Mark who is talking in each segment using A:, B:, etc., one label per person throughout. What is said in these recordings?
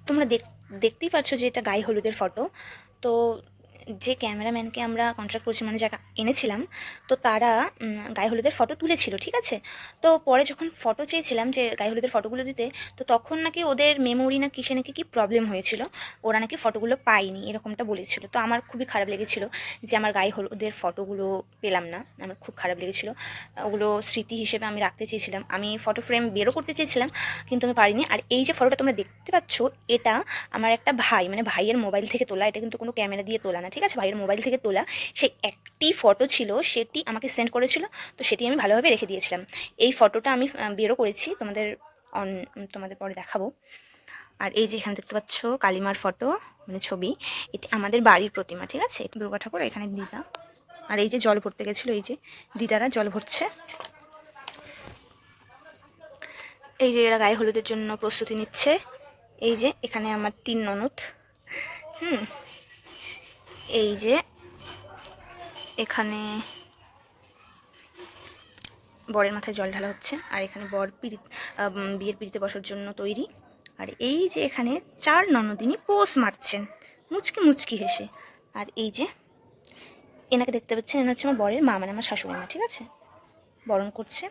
A: তোমরা দেখতেই পাচ্ছ যে এটা গায়ে হলুদের ফটো। তো যে ক্যামেরাম্যানকে আমরা কন্ট্রাক্ট করেছি, মানে যারা এনেছিলাম, তো তারা গায়ে হলুদের ফটো তুলেছিল, ঠিক আছে। তো পরে যখন ফটো চেয়েছিলাম যে গায়ে হলুদের ফটোগুলো দিতে, তো তখন নাকি ওদের মেমোরি না কিসে নাকি কি প্রবলেম হয়েছিল, ওরা নাকি ফটোগুলো পায়নি, এরকমটা বলেছিল। তো আমার খুবই খারাপ লেগেছিল যে আমার গায়ে হলুদের ফটোগুলো পেলাম না, আমার খুব খারাপ লেগেছিল। ওগুলো স্মৃতি হিসেবে আমি রাখতে চেয়েছিলাম, আমি ফটো ফ্রেম বেরও করতে চেয়েছিলাম, কিন্তু আমি পারিনি। আর এই যে ফটোটা তোমরা দেখতে পাচ্ছ, এটা আমার একটা ভাই, মানে ভাইয়ের মোবাইল থেকে তোলা, এটা কিন্তু কোনো ক্যামেরা দিয়ে তোলা না, ঠিক আছে, ভাইয়ের মোবাইল থেকে তোলা। সেই একটি ফটো ছিল, সেটি আমাকে সেন্ড করেছিল, তো সেটি আমি ভালোভাবে রেখে দিয়েছিলাম। এই ফটোটা আমি বেরও করেছি, তোমাদের পরে দেখাবো। আর এই যে এখানে দেখতে পাচ্ছ কালিমার ফটো, মানে ছবি, এটি আমাদের বাড়ির প্রতিমা, ঠিক আছে, দুর্গা ঠাকুর, এখানে দিদা। আর এই যে জল ভরতে গেছিলো, এই যে দিদারা জল ভরছে। এই যে এরা গায়ে হলুদের জন্য প্রস্তুতি নিচ্ছে। এই যে এখানে আমার 3 ননদ। এই যে এখানে বরের মাথায় জল ঢালা হচ্ছে, আর এখানে বর বিয়ের পিড়িতে বসার জন্য তৈরি। আর এই যে এখানে 4 ননদিনী পোজ মারছেন মুচকি মুচকি হেসে। আর এই যে এনাকে দেখতে পাচ্ছেন, এনা হচ্ছে আমার বরের মা, মানে আমার শাশুড়ি মা, ঠিক আছে, বরণ করছে।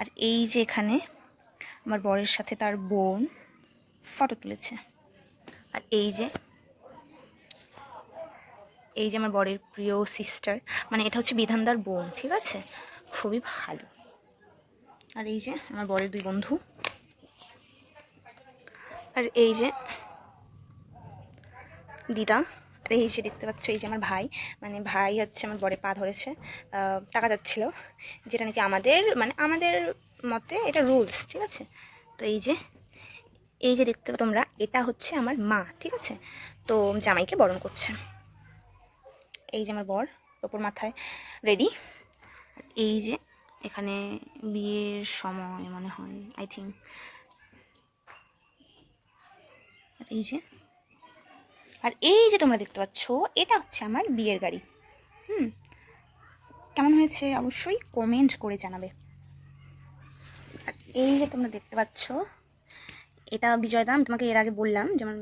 A: আর এই যে এখানে আমার বরের সাথে তার বোন ফটো তুলেছে। আর এই যে আমার বরের প্রিয় সিস্টার, মানে এটা হচ্ছে বিধানদার বোন, ঠিক আছে, খুবই ভালো। আর এই যে আমার বরের 2 বন্ধু। আর এই যে দিদা। আর এই যে দেখতে পাচ্ছ, এই যে আমার ভাই, মানে ভাই হচ্ছে আমার বরের পা ধরেছে, টাকা যাচ্ছিল, যেটা নাকি আমাদের মতে এটা রুলস, ঠিক আছে। তো এই যে দেখতে তোমরা, এটা হচ্ছে আমার মা, ঠিক আছে। তো জামাইকে বরণ করছে। এই যে আমার বর ওপর মাথায় রেডি। এই যে এখানে বিয়ের সময় মনে হয়, আই থিঙ্ক। আর এই যে তোমরা দেখতে পাচ্ছ, এটা হচ্ছে আমার বিয়ের গাড়ি। কেমন হয়েছে অবশ্যই কমেন্ট করে জানাবে। আর এই যে তোমরা দেখতে পাচ্ছ, এটা বিজয়দা, আমি তোমাকে এর আগে বললাম যে আমার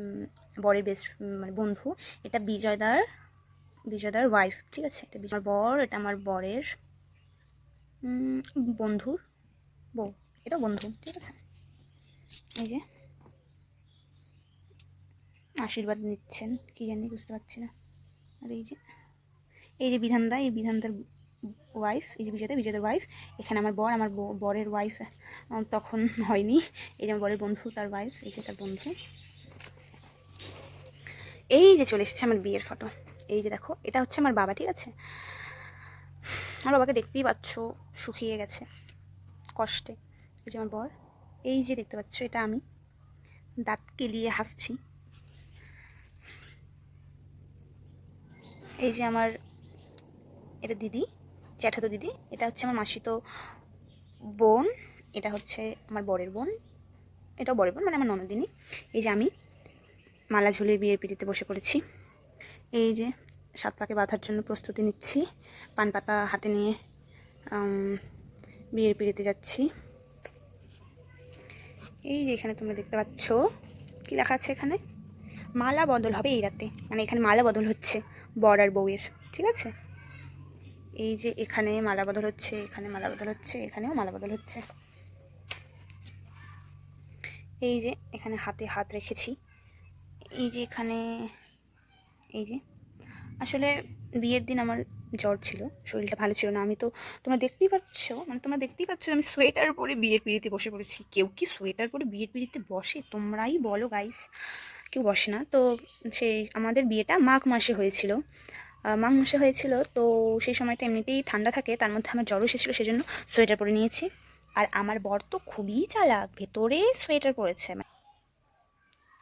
A: বরের বেস্ট, মানে বন্ধু, এটা বিজয়দার ওয়াইফ, ঠিক আছে, এটা আমার বর, এটা আমার বরের বন্ধুর বউ, এটা বন্ধু, ঠিক আছে। এই যে আশীর্বাদ নিচ্ছেন, কি জানি বুঝতে পারছি না। আর এই যে বিধানদা, এই বিধানদার ওয়াইফ, এই যে বিজয়দার ওয়াইফ। এখানে আমার বর, আমার বরের ওয়াইফ তখন হয়নি। এই যে আমার বরের বন্ধু, তার ওয়াইফ, এই যে তার বন্ধু। এই যে চলে এসেছে আমার বিয়ের ফটো। এই যে দেখো, এটা হচ্ছে আমার বাবা, ঠিক আছে। আমার বাবাকে দেখতেই পাচ্ছ, শুকিয়ে গেছে কষ্টে। এই যে আমার বর। এই যে দেখতে পাচ্ছ, এটা আমি দাঁত কেলিয়ে হাসছি। এই যে আমার এটা দিদি, জ্যাঠাতো দিদি, এটা হচ্ছে আমার মাসিতো বোন, এটা হচ্ছে আমার বরের বোন, এটাও বরের বোন, মানে আমার ননদিনী। এই যে আমি মালা ঝুলিয়ে বিয়ের পিড়িতে বসে পড়েছি। এই যে 7 পাকে বাঁধার জন্য প্রস্তুতি নিচ্ছি, পান পাতা হাতে নিয়ে বিয়ের পিড়িতে যাচ্ছি। এই যে এখানে তোমরা দেখতে পাচ্ছ, কি লেখা আছে এখানে, মালা বদল হবে এই রাতে, মানে এখানে মালা বদল হচ্ছে বর আর বউয়ের, ঠিক আছে। এই যে এখানে মালা বদল হচ্ছে, এখানে মালা বদল হচ্ছে, এখানেও মালা বদল হচ্ছে। এই যে এখানে হাতে হাত রেখেছি। এই যে এখানে, এই যে আসলে বিয়ের দিন আমার জ্বর ছিল, শরীরটা ভালো ছিল না। আমি তো তোমরা দেখতেই পাচ্ছ আমি সোয়েটার পরে বিয়ের পিড়িতে বসে পড়েছি। কেউ কি সোয়েটার পরে বিয়ের পিড়িতে বসে? তোমরাই বলো গাইস, কেউ বসে না। তো সেই আমাদের বিয়েটা মাঘ মাসে হয়েছিল, তো সেই সময়টা এমনিতেই ঠান্ডা থাকে, তার মধ্যে আমার জ্বরও এসেছিলো, সেজন্য সোয়েটার পরে নিয়েছি। আর আমার বর তো খুবই চালাক, ভেতরে সোয়েটার পরেছে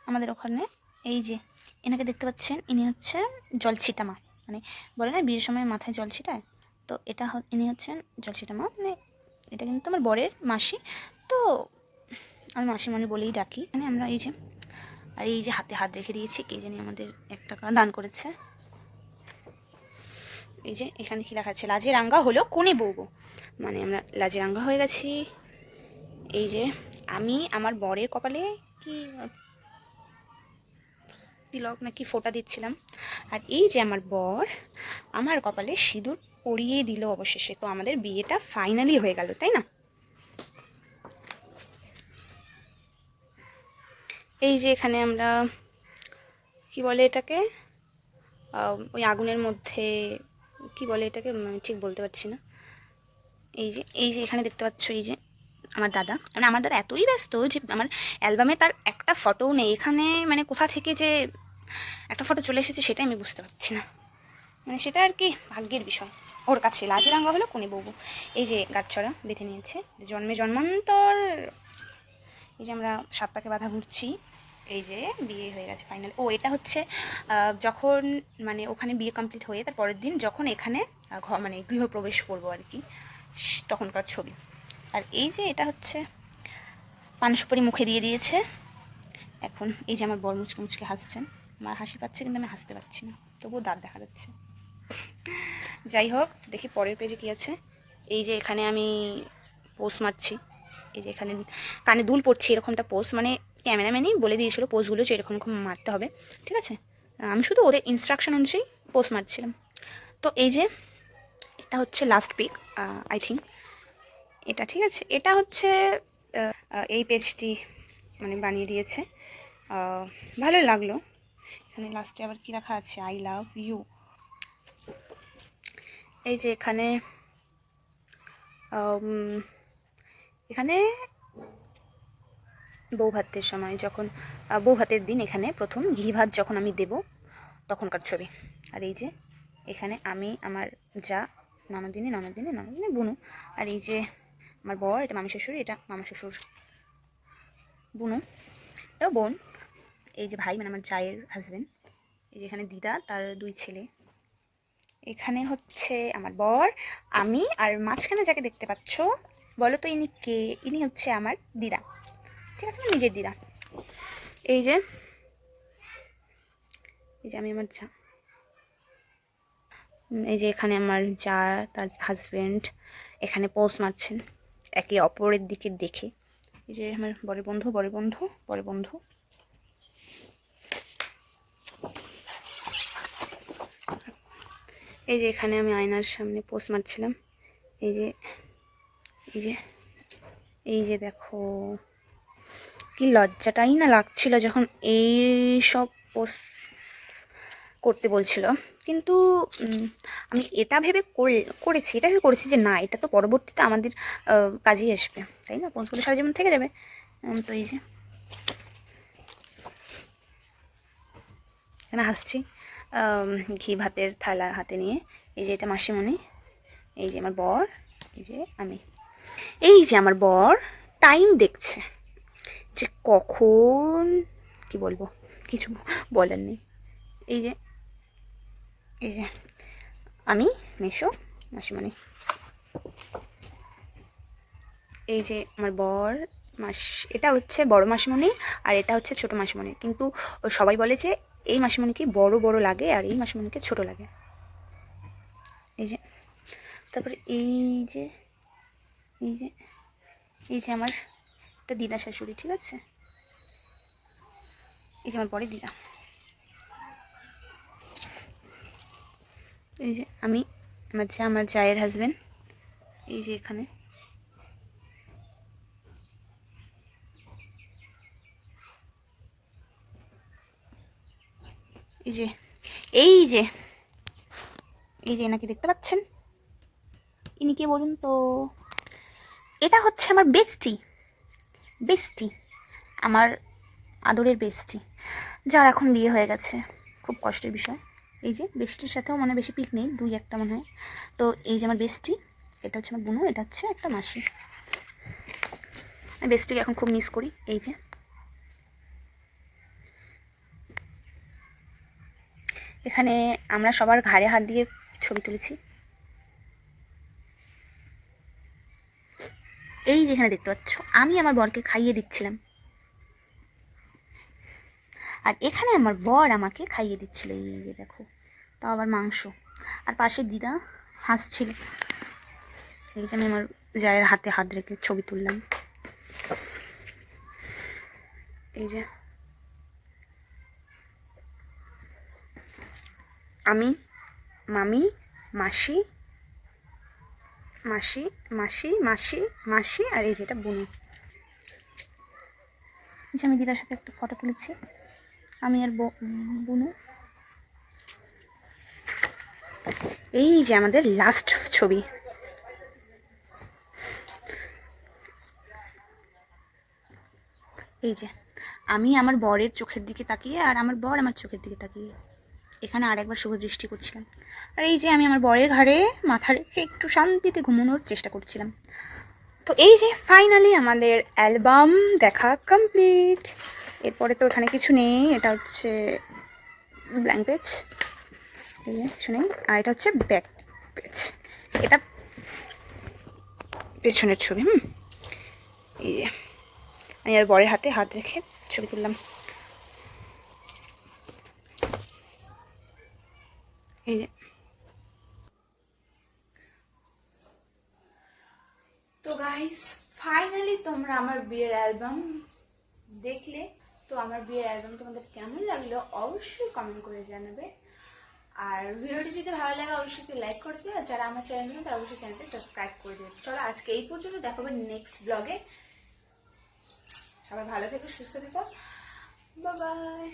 A: আমাদের ওখানে। এই যে এনাকে দেখতে পাচ্ছেন, ইনি হচ্ছেন জলছিটা মা, মানে বলে না বিয়ের সময় মাথায় জল ছিটায়, তো ইনি হচ্ছেন জলছিটা মা, মানে এটা কিন্তু আমার বরের মাসি। তো আমি মাসিমণি বলেই ডাকি, মানে আমরা। এই যে হাতে হাত রেখে দিয়েছি, কে জানি আমাদের 1 টাকা দান করেছে। এই যে এখানে কি লেখা আছে, লাজে রাঙ্গা হলো কোণে বউবো, মানে আমরা লাজে রাঙ্গা হয়ে গেছি। এই যে আমি আমার বরের কপালে কি তিলক নাকি ফোঁটা দিচ্ছিলাম। আর এই যে আমার বর আমার কপালে সিঁদুর পরিয়ে দিল অবশেষে। তো আমাদের বিয়েটা ফাইনালি হয়ে গেল, তাই না? এই যে এখানে আমরা কি বলে এটাকে, ওই আগুনের মধ্যে কি বলে এটাকে, আমি ঠিক বলতে পারছি না। এই যে এখানে দেখতে পাচ্ছ, এই যে আমার দাদা, মানে আমার দাদা এতই ব্যস্ত যে আমার অ্যালবামে তার একটা ফটোও নেই। এখানে মানে কোথা থেকে যে একটা ফটো চলে এসেছে সেটাই আমি বুঝতে পারছি না। মানে সেটা আর কি ভাগ্যের বিষয় ওর কাছে। লাজিরাঙ্গা হলো কোনি বউ। এই যে গাঁটছড়া বেঁধে নিয়েছে, জন্মে জন্মান্তর। এই যে আমরা 7 পাকে বাঁধা ঘুরছি। এই যে বিয়ে হয়ে গেছে ফাইনাল। ও এটা হচ্ছে যখন মানে ওখানে বিয়ে কমপ্লিট হয়ে তার পরের দিন যখন এখানে মানে গৃহপ্রবেশ করবো আর কি, তখনকার ছবি। আর এই যে এটা হচ্ছে পান সুপারি মুখে দিয়ে দিয়েছে এখন। এই যে আমার বর মুচকে মুচকে হাসছেন, আমার হাসি পাচ্ছে কিন্তু আমি হাসতে পারছি না, তবুও দাঁত দেখা যাচ্ছে। যাই হোক, দেখি পরের পেজে কী আছে। এই যে এখানে আমি পোজ মারছি। এই যে এখানে কানে দুল পড়ছি, এরকমটা পোজ, মানে ক্যামেরাম্যানই বলে দিয়েছিল পোজগুলো যে এরকম এরকম মারতে হবে, ঠিক আছে? আমি শুধু ওদের ইনস্ট্রাকশন অনুযায়ী পোজ মারছিলাম। তো এই যে এটা হচ্ছে লাস্ট পিক আই থিঙ্ক এটা, ঠিক আছে? এটা হচ্ছে এই পেজটি মানে বানিয়ে দিয়েছে, ভালোই লাগলো। এখানে লাস্টে আবার কি লেখা আছে, আই লাভ ইউ। এই যে এখানে এখানে বউ ভাতের সময়, যখন বউ ভাতের দিন এখানে প্রথম ঘি ভাত যখন আমি দেব তখনকার ছবি। আর এই যে এখানে আমি আমার যা ননদিনী বুনু। আর এই যে আমার বর, এটা মামি শ্বশুর, এটা মামা শ্বশুর বুনু, এটাও বোন। এই যে ভাই মানে আমার জায়ের হাজব্যান্ড। এই যে এখানে দিদা, তার 2 ছেলে। এখানে হচ্ছে আমার বর, আমি, আর মাঝখানে যাকে দেখতে পাচ্ছ বলো তো ইনি কে? ইনি হচ্ছে আমার দিদা, ঠিক আছে? আমার নিজের দিদা। এই যে আমি আমার যা, এই যে এখানে আমার যা, তার হাজব্যান্ড এখানে পোজ মারছেন একে অপরের দিকে দেখে। এই যে আমার বরের বন্ধু। এই যে এখানে আমি আয়নার সামনে পোজ মারছিলাম। এই যে এই যে এই যে দেখো কি লজ্জাটাই না লাগছিল যখন এই সব পোজ করতে বলছিল। কিন্তু আমি এটা ভেবে করেছি যে না, এটা তো পরবর্তীতে আমাদের কাজেই আসবে, তাই না? পোজগুলো সারা জীবন থেকে যাবে। তো এই যে এখানে হাসছি ঘি ভাতের থালা হাতে নিয়ে। এই যে এটা মাসিমণি, এই যে আমার বর, এই যে আমি। এই যে আমার বর টাইম দেখছে যে কখন কি বলবো, কিছু বলার নেই। এই যে আমি মেশো মাসিমণি। এই যে আমার বর এটা হচ্ছে বড় মাসিমণি আর এটা হচ্ছে ছোট মাসিমণি। কিন্তু সবাই বলে যে এই মাসিমণিকে বড় বড় লাগে আর এই মাসিমণিকে ছোট লাগে। এই যে তারপরে এই যে আমার একটা দিদা শাশুড়ি, ঠিক আছে? এই যে আমার বড় দিদা। এই যে আমি আমার জায়ের হাজব্যান্ড। এই যে এখানে এই যে এনাকে দেখতে পাচ্ছেন, ইনি কে বলুন তো? এটা হচ্ছে আমার বেস্টি, আমার আদরের বেস্টি, যার এখন বিয়ে হয়ে গেছে। খুব কষ্টের বিষয়। এই যে বেস্টির সাথেও মানে বেশি পিক নেই, 2-1টা মনে হয়। তো এই যে আমার বেস্টি, এটা হচ্ছে আমার বুনু, এটা হচ্ছে একটা মাসি। আমি বেস্টিকে এখন খুব মিস করি। এই যে এখানে আমরা সবার ঘাড়ে হাত দিয়ে ছবি তুলেছি। এই যেখানে দেখতে পাচ্ছ আমি আমার বরকে খাইয়ে দিচ্ছিলাম, আর এখানে আমার বর আমাকে খাইয়ে দিচ্ছিল। এই যে দেখো, তাও আবার মাংস। আর পাশে দিদা হাসছিল। এই যে আমি আমার জায়ের হাতে হাত রেখে ছবি তুললাম। এই যে আমি, মামি, মাসি, মাসি, মাসি, মাসি, মাসি, আর এই যেটা বুনু। যে আমি দিদার সাথে একটা ফটো তুলেছি, আমি আর বুনু। এই যে আমাদের লাস্ট ছবি। এই যে আমি আমার বরের চোখের দিকে তাকিয়ে, আর আমার বর আমার চোখের দিকে তাকিয়ে এখানে আরেকবার শুভ দৃষ্টি করছিলাম। আর এই যে আমি আমার বরের ঘাড়ে মাথা রেখে একটু শান্তিতে ঘুমানোর চেষ্টা করছিলাম। তো এই যে ফাইনালি আমাদের অ্যালবাম দেখা কমপ্লিট। এরপরে তো এখানে কিছু নেই, এটা হচ্ছে ব্ল্যাঙ্ক পেজ, এই যে কিছু নেই। আর এটা হচ্ছে ব্যাক পেজ, এটা পেছনের ছবি। এই যে আমি আর বরের হাতে হাত রেখে ছবি তুললাম। এই যে তো গাইস ফাইনালি তোমরা আমার বিয়ের অ্যালবাম দেখলে। তো আমার বিয়ের অ্যালবাম তোমাদের কেমন লাগলো অবশ্যই কমেন্ট করে জানাবে। আর ভিডিওটি যদি ভালো লাগে অবশ্যই লাইক করে দিও, আর যারা আমার চ্যানেল নেই তারা অবশ্যই চ্যানেলটি সাবস্ক্রাইব করে দিও। চলো আজকে এই পর্যন্ত, দেখাবো নেক্সট ব্লগে। সবাই ভালো থেকো, সুস্থ থেকো, বাই বাই।